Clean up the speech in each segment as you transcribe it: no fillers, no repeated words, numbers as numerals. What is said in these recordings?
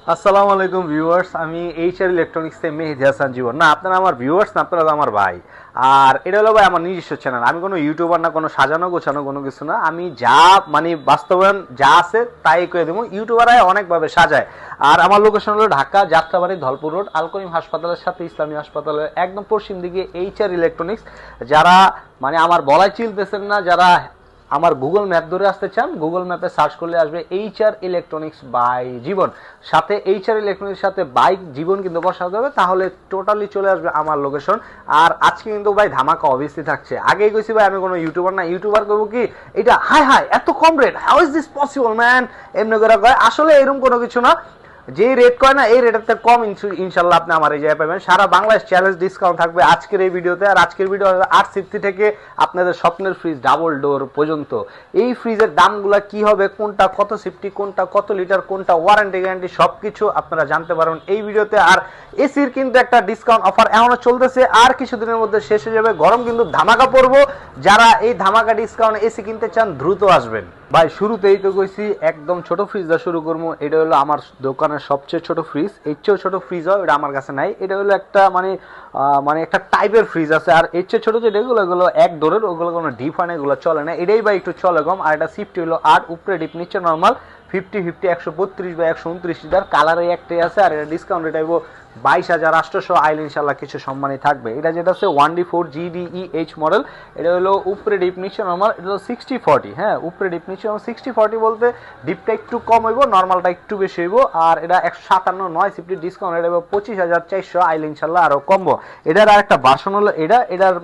আসসালামু আলাইকুম ভিউয়ার্স, আমি এইচআর ইলেকট্রনিক্স থেকে মেহেদি হাসান জীবন। না, আপনারা আমার ভিউয়ার্স না, আপনারা আমার ভাই। আর এটা হলো ভাই আমার নিজস্ব চ্যানেল। আমি কোনো ইউটিউবার না, কোনো সাজানো গোছানো কোনো কিছু না। আমি যা মানে বাস্তবায়ন যা আছে তাই করে দেবো। ইউটিউবাররা অনেকভাবে সাজায়। আর আমার লোকেশন হলো ঢাকা যাত্রাবাড়ি ধলপুর রোড, আল করিম হাসপাতালের সাথে ইসলামী হাসপাতালের একদম পশ্চিম দিকে এইচআর ইলেকট্রনিক্স। যারা মানে আমার বলাই চিনতেছেন না, যারা আমার গুগল ম্যাপ ধরে আসতে চান, গুগল ম্যাপে সার্চ করলে আসবে এইচআর ইলেকট্রনিক্স বাই জীবন। সাথে এইচআর ইলেকট্রনিক্স সাথে বাইক জীবন কিন্তু বসাতে হবে, তাহলে টোটালি চলে আসবে আমার লোকেশন। আর আজকে কিন্তু ভাই ধামাকা অবশ্যই থাকছে। আগেই কইছি ভাই আমি কোনো ইউটিউবার না, ইউটিউবার করবো কি এটা হাই হাই এত কম rate, how is this possible man, এমনি করে কয়। আসলে এরকম কোনো কিছু না, যে রেট কয় না এই রেটের থেকে কম ইনশাল্লাহ আপনি আমার এই জায়গায় পাবেন। সারা বাংলাদেশ চ্যালেঞ্জ ডিসকাউন্ট থাকবে আজকের এই ভিডিওতে। আর আজকের ভিডিও 850 থেকে আপনাদের স্বপ্নের ফ্রিজ ডাবল ডোর পর্যন্ত। এই ফ্রিজের দামগুলো কি হবে, কোনটা কত সেফটি, কোনটা কত লিটার, কোনটা ওয়ারেন্টি গ্যারান্টি, সবকিছু আপনারা জানতে পারবেন এই ভিডিওতে। আর এসির কিন্তু একটা ডিসকাউন্ট অফার এখনো চলতেছে, আর কিছুদিনের মধ্যে শেষ হয়ে যাবে। গরম কিন্তু ধামাকা পড়বো। যারা এই ধামাকা ডিসকাউন্ট এসি কিনতে চান দ্রুত আসবেন। ভাই শুরুতেই তো কইছি একদম ছোট ফ্রিজ দা শুরু করবো। এটা হলো আমার দোকানের সবচেয়ে ছোট ফ্রিজ। এর চেয়েও ছোট ফ্রিজ হয়, এটা আমার কাছে নাই। এটা হলো একটা মানে একটা টাইপের ফ্রিজ আছে। আর এর চেয়ে ছোট যেটা এগুলো এক ডোরের, ওগুলো কোনো ডিপ হয় না, এগুলো চলে না। এটাই ভাই একটু চলে কম। আর এটা সিফটি হলো 8, উপরে ডিপ নিচে নর্মাল। 50-50 132 বা 129 লিটার কালারে একটাই আছে। আর এটা ডিসকাউন্ট রেট আইব 22,800 আইলে ইনশাল্লাহ কিছু সম্মানই থাকবে। এটা যেটা আছে 1D4 GDEH মডেল। এটা হলো উপরে ডিপ নিচে নর্মাল। এটা হলো 60-40। হ্যাঁ, উপরে ডিপ নিচে 60-40 বলতে ডিপটা একটু কম হইব, নর্মালটা একটু বেশি হইব। আর এটা 157 9 সিফটি ডিসকাউন্ট এটা 25,400 আইলে ইনশাল্লাহ আরো কমবো। এটার আর একটা ভার্সন হলো এটার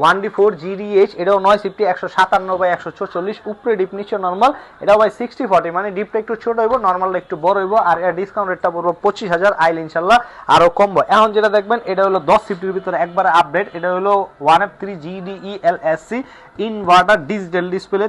1D4 GDH। এটাও 9 সিফটি 157 বা 144, উপরে ডিপ নিচে নর্মাল। এটাও ভাই 60-40, মানে ডিপটা একটু ছোট হইব, নর্মালটা একটু বড় হইব। আর এর ডিসকাউন্ট রেটটা পড়বো 25,000 আইলে ইনশাল্লাহ আরো কমবো। এখন যেটা দেখবেন এটা হলো 10 সিফটির ভিতরে একবারে আপডেট। এটা হলো 1F3 GDELSC inverter digital display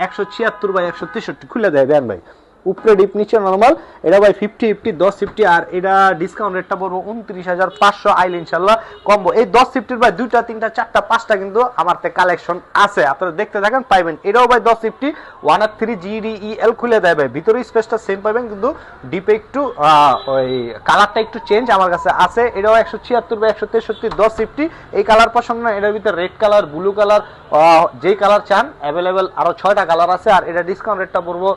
176 by 163 খুলে দেয় দেন ভাই। উপরে ডিপ নিচে নরমাল। এটা ভাই 50-50 10 সিফটি। আর এটা ডিসকাউন্ট রেটটা পড়বো 29,500 আইল ইনশাল্লাহ কমবো। এই 10 সিফটির ভাই 2টা 3টা 4টা 5টা কিন্তু আমার তে কালেকশন আছে, আপনারা দেখতে থাকেন পাইবেন। এটাও ভাই 10 সিফটি 1F3 GDEL খুলে দেয় ভাই। ভিতরে স্পেসটা সেম পাবেন, কিন্তু ডিপে একটু ওই কালারটা একটু চেঞ্জ আমার কাছে আছে। এটাও 176 বা 163 10 সিফটি। এই কালার পছন্দ না, এটার ভিতরে রেড কালার, ব্লু কালার, যেই কালার চান অ্যাভেলেবেল আরো 6টা কালার আছে। আর এটা ডিসকাউন্ট রেটটা পড়বো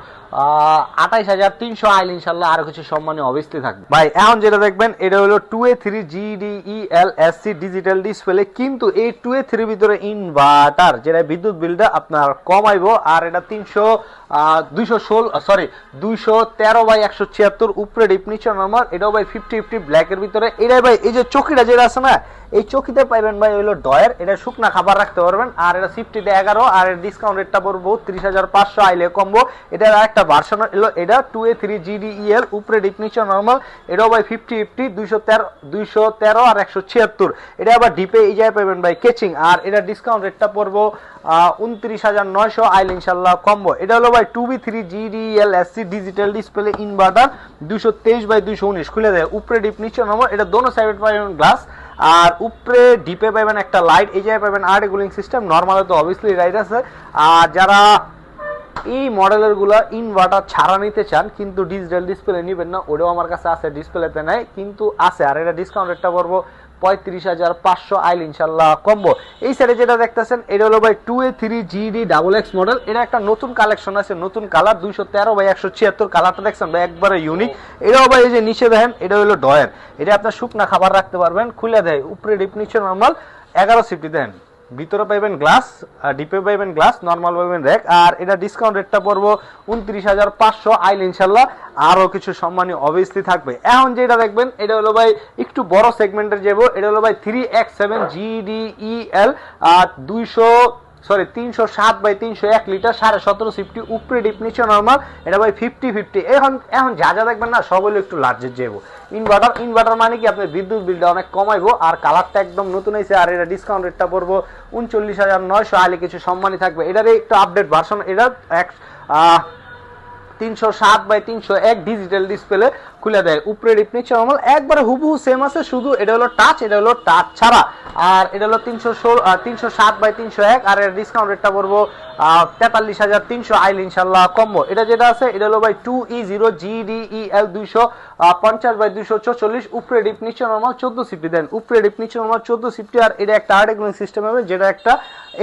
28,300 আইল ইনশাল্লাহ আরো কিছু সম্মানীয় অবস্থি থাকবে ভাই। এখন যেটা দেখবেন এটা হলো 2A3 GDELSC ডিজিটাল ডিসপ্লে, কিন্তু এই 2A3 ভিতরে ইনভার্টার, যেটা বিদ্যুৎ বিলটা আপনার কমাইবো। আর এটা 213 বাই 176, উপরে ডিপ নিচে নরমাল। এটাও ভাই 50-50 ব্ল্যাকের ভিতরে। এটাই ভাই এই যে চকিটা যেটা আছে না, এই চকিতে পাইবেন ভাই হলো ডয়ের। এটা শুকনা খাবার রাখতে পারবেন। আর এটা সিফটিতে 11। আর এর ডিসকাউন্ট রেটটা পড়বো 30,500 আইলে কমবো। এটার একটা ভার্সন হলো এটা 2A3 GDEL, উপরে ডিপ নিচে নরমাল। এটাও ভাই 50-50 213 আর 176। এটা আবার ডিপে এই জায়গায় পাবেন ভাই কেচিং। আর এটা ডিসকাউন্ট রেটটা পড়বো 29,900 আইল ইনশাল্লাহ কমবো। এটা হলো ভাই 2B3 GDELSC digital display inverter 223 by 219 খুলে দেয়। উপরে ডিপ নিচে নরমাল। এটা দোনো সাইডে পাবেন গ্লাস। আর উপরে ডিপে পাবেন একটা লাইট, এই জায়গায় পাবেন আর্ট কুলিং সিস্টেম। নর্মালে তো অবভিয়াসলি লাইট আছে। আর যারা এই মডেলের গুলা ইনভার্টার ছাড়া নিতে চান কিন্তু ডিজিটাল ডিসপ্লে নিবেন না, ওটাও আমার কাছে আছে, ডিসপ্লেতে নাই কিন্তু আছে। আর এটা ডিসকাউন্ট রেটটা পড়বো 35,500 আইল ইনশাল্লাহ কমবো। এই সাইডে যেটা দেখতেছেন এটা হলো ভাই 2A3 GDXX মডেল। এটা একটা নতুন কালেকশন আছে, নতুন কালার 213 বাই 176 কালারটা দেখছেন ভাই একবারে ইউনিক। এটাও ভাই এই যে নিচে দেখেন এটা হলো ডয়ের। এটা আপনার শুকনা খাবার রাখতে পারবেন, খুলে দেয়। উপরে ডিপ নিচে নরমাল। 11 সিফটি দেন, ভিতরে পাইবেন গ্লাস, ডিপে পাইবেন গ্লাস, নরমাল পাইবেন র্যাক। আর এটা ডিসকাউন্ট রেটটা পড়বো 29,500 আইল ইনশাল্লাহ আরো কিছু সম্মানীয় অবস্থি থাকবে। এখন যেটা দেখবেন এটা হলো ভাই একটু বড় সেগমেন্টের যাবো। এটা হলো ভাই 3X7 GDEL 307 বাই 301 লিটার 17.5 সিফটি, উপরে ডিপ নিচে নরমাল। এটা ভাই 50-50। এখন যা যা দেখবেন না সব হলো একটু লার্জের যাবো। ইনভার্টার মানে কি আপনার বিদ্যুৎ বিলটা অনেক কমাইবো। আর কালারটা একদম নতুন হয়েছে। আর এটা ডিসকাউন্ট রেটটা পড়বো 39,900 আইলে কিছু সম্মানই থাকবে। এটার একটু আপডেট ভার্সন। এটা 307/301 ডিজিটাল ডিসপ্লে খুলে দেয়। উপরে ডিপ নিচে নরমাল একবারে হুবহু সেম আছে, শুধু এটা হলো টাচ, এটা হলো টাচ ছাড়া। আর এটা হলো 307/301 আর এর ডিসকাউন্ট রেটটা পড়বো 43,300 আইল ইনশাল্লাহ কম্বো। এটা যেটা আছে এটা হলো ভাই 2E0 GDEL 250/244 উপরে ডিপ নিচে নরমাল 14 সিফটি দেন। উপরে ডিপ নিচে নরমাল 14 সিফটি আর এটা একটা আর্ট কুলিং সিস্টেম হবে, যেটা একটা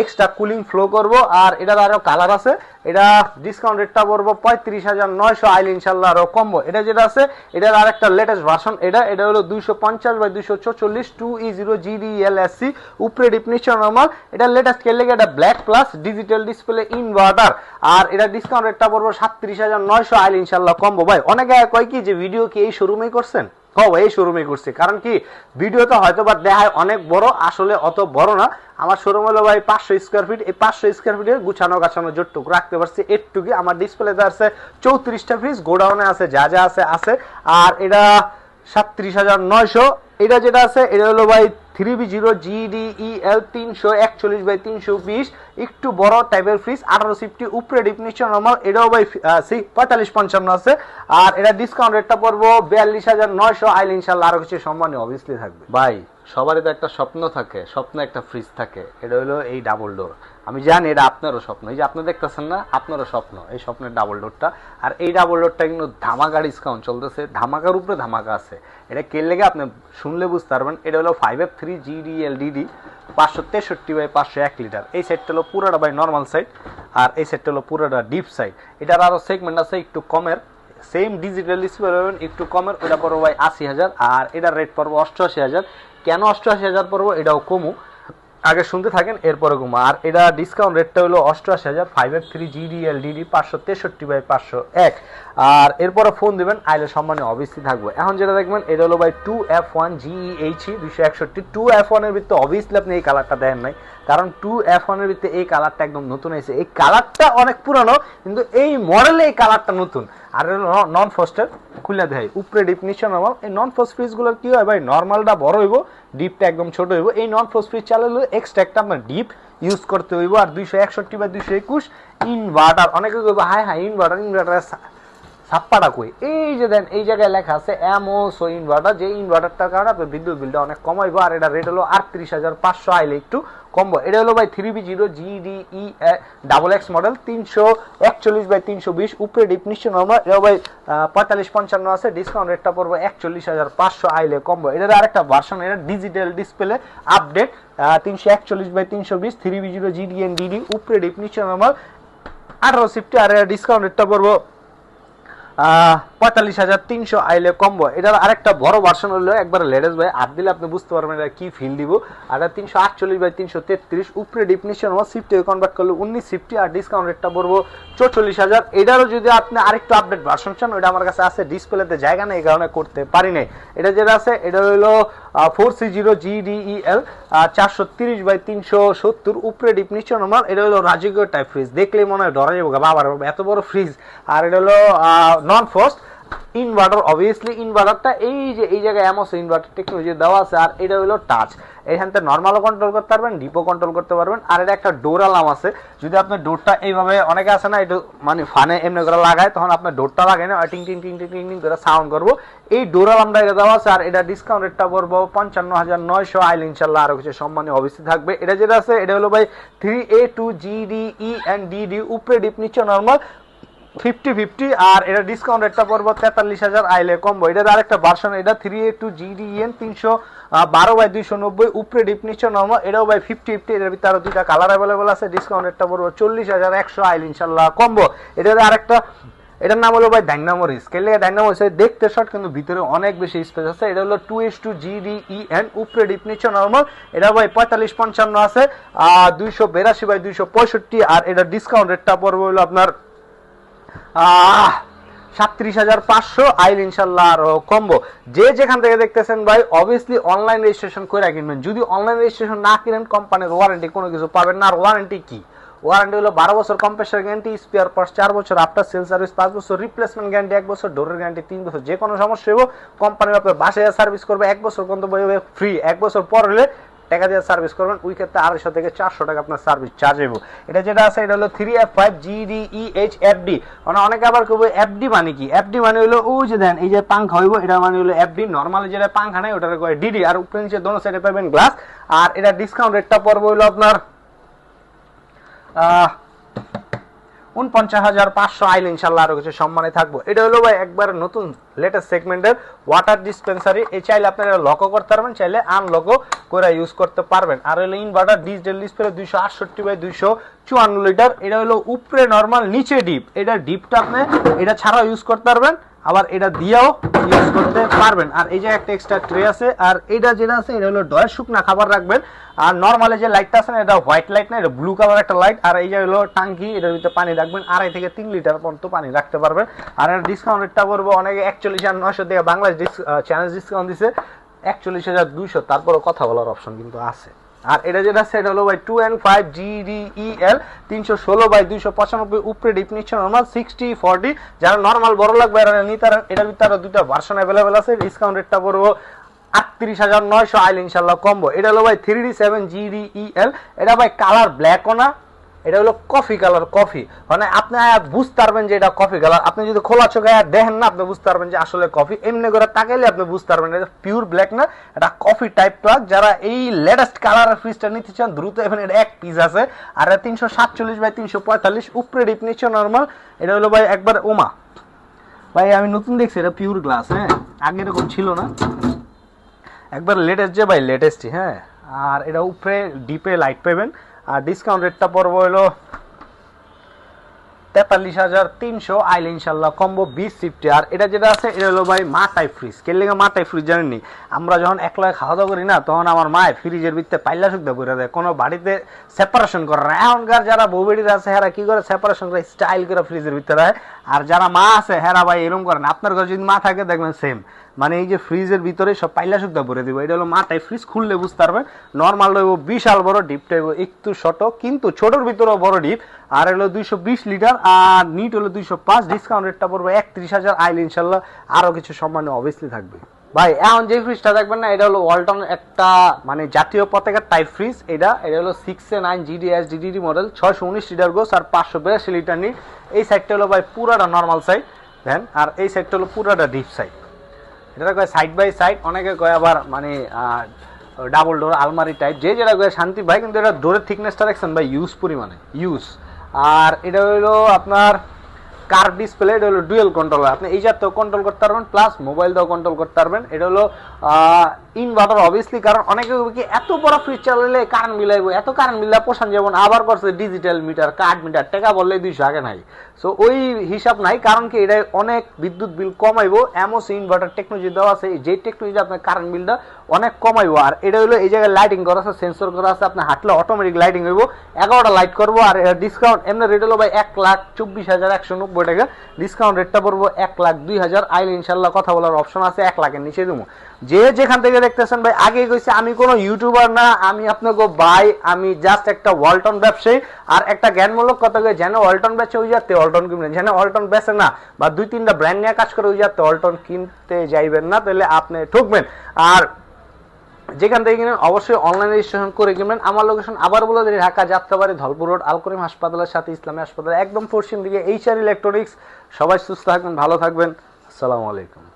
এক্সট্রা কুলিং ফ্লো করবো। আর এটার আরো কালার আছে, এটা ডিসকাউন্ট রেটটা পড়বো 35,900 আইল ইনশাল্লাহ আরো কম্বো। এটা যেটা আছে এটার আর একটা লেটেস্ট ভার্সন, এটা হলো 250/244 2E0 GDEL SC উপরে ডিপ নিচে নরমাল। এটা লেটেস্ট কে লেগে এটা black plus digital display inverter. আর এটা ডিসকাউন্ট রেটটা পড়বো 37,900 আইল ইনশাল্লাহ কম্বো। ভাই অনেকে কয় কি যে ভিডিও কি এই শোরুমেই করছেন? এই শোরুমে করছে, কারণ কি ভিডিওতে হয়তো বা দেখায় অনেক বড়, আসলে অত বড় না। আমার শোরুম হলো ভাই 500 স্কোয়ার ফিট, এই 500 স্কোয়ার ফিটের গুছানো গাছানো যতটুকু রাখতে পারছি এটুকুই। আমার ডিসপ্লেতে আছে 34টা ফ্রিজ, গোডাউনে আছে যা যা আছে আছে। আর এটা 37,900। এটা যেটা আছে এটা হলো ভাই 3B0 GDEL 341/320 একটু বড় টাইপের ফ্রিজ, 18 সিফটি উপরে ডিপ নিচে নরমাল। এটাও ভাই 45-55 আছে। আর এটা ডিসকাউন্ট রেটটা পড়বো 42,900 আইল ইনশাল্লাহ আরো কিছু সম্মানী অবভিয়াসলি থাকবে। ভাই সবারই তো একটা স্বপ্ন থাকে, স্বপ্ন একটা ফ্রিজ থাকে, এটা হলো এই ডাবল ডোর। আমি জানি এটা আপনারও স্বপ্ন, এই যে আপনি দেখতেছেন না, আপনারও স্বপ্ন এই স্বপ্নের ডাবল ডোরটা। আর এই ডাবল ডোরটা কিন্তু ধামাকা ডিসকাউন্ট চলতেছে, ধামাকার উপরে ধামাকা আছে। এটা কে লেগে আপনি শুনলে বুঝতে পারবেন। এটা হলো 5F3 GDLDD 563/501 লিটার। এই সেটটা হলো পুরোটা ভাই নর্মাল সাইড, আর এই সেটটা হলো পুরোটা ডিপ সাইড। এটার আরো সেগমেন্ট আছে একটু কমের, সেম ডিজিটাল ডিসপ্লে পাবেন একটু কমের, ওটা পড়বো ভাই 80,000। আর এটার রেট পড়বো 88,000। কেন 88,000 পড়বো এটাও কমু, আগে শুনতে থাকেন এরপরে কমু। আর এটা ডিসকাউন্ট রেটটা হলো 88,000 5F3 GDLDD 563/501। আর এরপরে ফোন দিবেন আইলে সম্মানে অবভিয়াসলি থাকবে। এখন যেটা দেখবেন এটা হলো ভাই 2F1 GEHE 261। 2F1 এর ভিতরে অবভিয়াসলি আপনি এই কালারটা দেখেন নাই, কারণ 2F1 এর ভিতরে এই কালারটা একদম নতুন হয়েছে। এই কালারটা অনেক পুরানো, কিন্তু এই মডেলে এই কালারটা নতুন। আর নন ফ্রস্টের খুলে দেয় উপরে ডিপ নিচে নরমাল। এই নন ফ্রস্ট ফ্রিজগুলোর কি হয় ভাই, নর্মালটা বড় হইব, ডিপটা একদম ছোট হইব। এই নন ফ্রস্ট ফ্রিজ চালালে এক্সট্রা একটা আপনার ডিপ ইউজ করতে হইব। আর 261/221 ইনভার্টার। অনেকে কইব হাই হাই ইনভার্টার ছাপ্পাটা কই, এই যে দেন এই জায়গায় লেখা আছে এমওসো ইনভার্টার, যে ইনভার্টারটার কারণে আপনার বিদ্যুৎ বিলটা অনেক কমাইবো। আর এটা রেট হলো 38,500 আইলে একটু কম্বো। এটা হলো ভাই 3B0 GDE XX মডেল 341/320 উপরে ডিপ নিচে নরমাল। এটা ভাই 45-55 আছে, ডিসকাউন্ট রেটটা পড়বো 41,500 আইলে কম্বো। এটার আরেকটা ভার্সন, এটা digital display update 341/320 3B0 GDNDD উপরে ডিপ নিচে নরমাল 18 সিফটি। আর ডিসকাউন্ট রেটটা পড়বো 45,300 আইলে কম্বো। এটার আরেকটা বড় ভার্সন হলো একবার লেটেস্ট ভাই, হাত দিলে আপনি বুঝতে পারবেন এটা কি ফিল দিব। আর 348/333 উপরে ডিপ নিচে নরমাল সিফটি কনভার্ট করলে 19 সিফটি। আর ডিসকাউন্ট রেটটা পড়বো 44,000। এটারও যদি আপনি আরেকটু আপডেট ভার্সন চান, ওটা আমার কাছে আছে, ডিসপ্লেতে জায়গা নেই এই কারণে করতে পারি নাই। এটা যেটা আছে এটা হলো 4C0 GDEL 430/370 উপরে ডিপ নিচে নরমাল। এটা হলো রাজকীয় টাইপ ফ্রিজ, দেখলেই মনে হয় ডরা যাবো বাবার এত বড় ফ্রিজ। আর এটা হলো নন ফ্রস্ট ইনভার্টার। অবভিয়াসলি ইনভার্টারটা এই যে এই জায়গায় এমওসো ইনভার্টার টেকনোলজি দেওয়া আছে। আর এটা হলো টাচ, এখান থেকে নর্মালও কন্ট্রোল করতে পারবেন, ডিপও কন্ট্রোল করতে পারবেন। আর এটা একটা ডোর অ্যালার্ম আছে, যদি আপনার ডোরটা এইভাবে অনেকে আছে না একটু মানে ফানে এমনি করে লাগায়, তখন আপনার ডোরটা লাগায় না টিং টিং টিং টিং টিং টিং করে সাউন্ড করবো, এই ডোর অ্যালার্মটা এটা দেওয়া আছে। আর এটা ডিসকাউন্ট রেটটা পড়বো 55,900 আইল ইনশাল্লাহ আরো কিছু সম্মানী অবশ্যই থাকবে। এটা যেটা আছে এটা হলো ভাই 3A2 GDENDD উপরে ডিপ নিচে নর্মাল 50-50। আর এটা ডিসকাউন্ট রেটটা পড়বো 43,000 আইলে কম্বো। এটার আরেকটা ভার্সন, এটা 3A2 GDEN 312/290 উপরে ডিপ নিচে নরমাল। এটাও ভাই 50-50। এটার ভিতরে আরো দুইটা কালার অ্যাভেলেবল আছে। ডিসকাউন্ট রেটটা পড়বো 40,100 আইল ইনশাল্লাহ কম্বো। এটার আরেকটা, এটার নাম হলো ভাই ডাইনামো স্কেলে। ডাইনামো দেখতে শর্ট কিন্তু ভিতরে অনেক বেশি স্পেস আছে। এটা হলো 2S2 GDEN উপরে ডিপ নিচে নরমাল। এটা ভাই 45-55 আছে 282/265। আর এটা ডিসকাউন্ট রেটটা পড়বো হলো আপনার 37,500 আইল ইনশাল্লাহ আর কম্বো। যে যেখান থেকে দেখতেছেন ভাই অবভিয়াসলি অনলাইন রেজিস্ট্রেশন করে কিনবেন। যদি অনলাইন রেজিস্ট্রেশন না কিনেন কোম্পানির ওয়ারেন্টি কোনো কিছু পাবেন না। আর ওয়ারেন্টি কি, ওয়ারেন্টি হলো 12 বছর কম্প্রেসার গ্যারান্টি, স্পেয়ার পার্টস 4 বছর, আফটার সেল সার্ভিস 5 বছর, রিপ্লেসমেন্ট গ্যারান্টি 1 বছর, ডোরের গ্যারান্টি 3 বছর। যে কোনো সমস্যা হইব কোম্পানির আপনার বাসায় সার্ভিস করবে 1 বছর পর্যন্ত ফ্রি। 1 বছর পর হলে টাকা দিয়ে সার্ভিস করবেন ওই ক্ষেত্রে 250 থেকে 400 টাকা আপনার সার্ভিস চার্জ হইব। এটা যেটা আছে এটা হলো 3F5 GDEH FD। মানে অনেকে আবার কইবে FD মানে কি? FD মানে হলো ওই যে দেন এই যে পাংখা হইব এটা মানে হলো FD, নরমালি যেটা পাংখা নাই ওটারে কয় DD। আর উপরে নিচে দোনো সাইডে পাবেন গ্লাস। আর এটা ডিসকাউন্ট রেটটা পড়বে হলো আপনার ৪৯,৫০০ আইলে ইনশাআল্লাহ আরো কিছু সম্মানে থাকবো। এটা হলো ভাই একবার নতুন লেটেস্ট সেগমেন্টের ওয়াটার ডিসপেন্সারি। এই চাইলে আপনারা লকও করতে পারবেন, চাইলে আনলকও করে ইউজ করতে পারবেন। আর হলো ইনভার্টার ডিজিটাল ডিসপ্লে 268/254 লিটার। এটা হলো উপরে নরমাল নিচে ডিপ। এটা ডিপটা আপনি এটা ছাড়াও ইউজ করতে পারবেন, আবার এটা দিয়েও ইউজ করতে পারবেন। আর এই যে একটা এক্সট্রা ট্রে আছে। আর এটা যেটা আছে এটা হলো ডয়ের শুকনা খাবার রাখবেন। আর নরমালি যে লাইটটা আছে না এটা হোয়াইট লাইট না, এটা ব্লু কালার একটা লাইট। আর এই যে হলো টাঙ্কি, এটার ভিতরে পানি রাখবেন 2.5 থেকে 3 লিটার পর্যন্ত পানি রাখতে পারবেন। আর এর ডিসকাউন্ট রেটটা করবো অনেকে 41,900 দিয়ে বাংলাদেশ চ্যানেল ডিসকাউন্ট দিছে 41,200, তারপরও কথা বলার অপশন কিন্তু আছে। আর এটা যেটা আছে এটা হলো ভাই 2N5 GDEL 316/295। উপরে ডিপ নিচ্ছে নরমাল 60/40। যারা নরমাল বড় লাগবে এরা নিতে পারেন। এটার ভিতরে দুটো ভার্সন अवेलेबल আছে। ডিসকাউন্ট রেটটা পড়বো ৩৮,৯০০ আইল ইনশাআল্লাহ কম্বো। এটা হলো ভাই 3D7 GDEL। এটা ভাই কালার ব্ল্যাকও না, এটা হলো কফি কালার। কফি মানে আপনি বুঝতে পারবেন যে এটা কফি কালার। আপনি যদি খোলা চোখে দেখেন না আপনি বুঝতে পারবেন যে আসলে কফি। এমনি করে তাকাইলে আপনি বুঝতে পারবেন এটা পিওর ব্ল্যাক না, এটা কফি টাইপ প্লাগ। যারা এই লেটেস্ট কালারের ফ্রিজটা নিতে চান দ্রুত এখানে এটা এক পিস আছে। আর 347/345। উপরে ডিপ নিচ্ছে নরমাল। এটা হলো ভাই একবার ওমা ভাই আমি নতুন দেখছি এটা পিওর গ্লাস। হ্যাঁ আগে এরকম ছিল না, একবার লেটেস্ট যে ভাই লেটেস্টই। হ্যাঁ আর এটা উপরে ডিপে লাইট পাবেন। আর ডিসকাউন্ট রেটটা পড়বো হলো 43,300 আইলে ইনশাআল্লাহ কম্বো 2050। আর এটা যেটা আছে এটা হলো ভাই মা টাইপ ফ্রিজ। কে লেগে মা টাইপ ফ্রিজ জানেননি? আমরা যখন একলা খাওয়া দাওয়া করি না তখন আমার মা ফ্রিজের ভিতরে পাইলা শুদ্ধ করে দেয়, কোনো বাড়িতে সেপারেশন করে না। এখনকার যারা বউ বেড়ির আছে হেরা কি করে সেপারেশন করে স্টাইল করে ফ্রিজের ভিতরে। আর যারা মা আছে হেরা ভাই এরকম করে না। আপনার ঘরে যদি মা থাকে দেখবেন সেম, মানে এই যে ফ্রিজের ভিতরে সব পাইলা শুদ্ধা ভরে দিব। এটা হলো মা টাইপ ফ্রিজ। খুললে বুঝতে পারবেন নর্মাল রইব বিশাল বড়, ডিপটা একটু ছোট কিন্তু ছোটর ভিতরেও বড় ডিপ। আর হলো 220 লিটার। আর নিট হলো 205। ডিসকাউন্ট রেটটা পড়বে 31,000 আইল ইনশাল্লাহ আরো কিছু সম্মান অবভিয়াসলি থাকবে। ভাই এখন যে ফ্রিজটা দেখবেন না এটা হলো ওয়ালটন একটা মানে জাতীয় পতাকার টাইপ ফ্রিজ। এটা হলো 6A9 GDS DDD model, 619 litre gross আর 582 লিটার নিট। এই সাইডটা হলো ভাই পুরাটা নর্মাল সাইড দেন, আর এই সাইডটা হলো পুরাটা ডিপ সাইড। এটা কয় সাইড বাই সাইড, অনেকে কয় আবার মানে ডাবল ডোর আলমারি টাইপ, যে যেটা কয় শান্তি ভাই। কিন্তু এটা ডোরের থিকনেসটা দেখছেন ভাই ইউজ পরিমাণে ইউজ। আর এটা হলো আপনার কার্ভ ডিসপ্লে। এটা হলো ডুয়েল কন্ট্রোল, আপনি এই জাতীয় কন্ট্রোল করতে পারবেন প্লাস মোবাইল দিয়েও কন্ট্রোল করতে পারবেন। এটা হলো ইনভার্টার অবভিয়াসলি, কারণ অনেকে কি এত বড় ফ্রিজ চালালে কারেন্ট মিলাইবো, এত কারেন্ট মিলা পোষান যেমন আবার করছে ডিজিটাল মিটার কার্ড মিটার টাকা বললে 200 আগে নাই। সো ওই হিসাব নাই, কারণ কি এটা অনেক বিদ্যুৎ বিল কমাইবো। এমন ইনভার্টার টেকনোলজি দেওয়া আছে যে টেকনোলজি আপনার কারেন্ট বিলটা অনেক কমাইবো। আর এটা হলো এই জায়গায় লাইটিং করা আছে, সেন্সর করা আছে, আপনি হাঁটলে অটোমেটিক লাইটিং হইব। 11টা লাইট করবো। আর ডিসকাউন্ট এমনি রেট হলো ভাই 1,24,190 টাকা। ডিসকাউন্ট রেটটা পড়বো 1,02,000 আইলে ইনশাল্লাহ কথা বলার অপশন আছে 1 লাখের নিচে দেবো। যে যেখান থেকে দেখতেছেন ভাই আগেই কইছি আমি কোনো ইউটিউবার না, আমি আপনাকে ভাই আমি জাস্ট একটা ওয়ালটন ব্যবসায়ী। আর একটা জ্ঞানমূলক কথা কই, যেন ওয়ালটন বেচে ওই যাতে ওয়ালটন কিনবেন, যেন ওয়ালটন বেচে না বা 2-3টা ব্র্যান্ড নিয়ে কাজ করে ওই যাতে ওয়ালটন কিনতে যাইবেন না, তাহলে আপনি ঠকবেন। আর যেখান থেকে কিনেন অবশ্যই অনলাইন রেজিস্ট্রেশন করে কিনবেন। আমার লোকেশন আবার বলে দিই ঢাকা যাত্রাবাড়ি ধলপুর রোড আল করিম হাসপাতালের সাথে ইসলামী হাসপাতাল একদম পশ্চিম দিকে। HR electronics. সবাই সুস্থ থাকবেন, ভালো থাকবেন। আসসালামু আলাইকুম।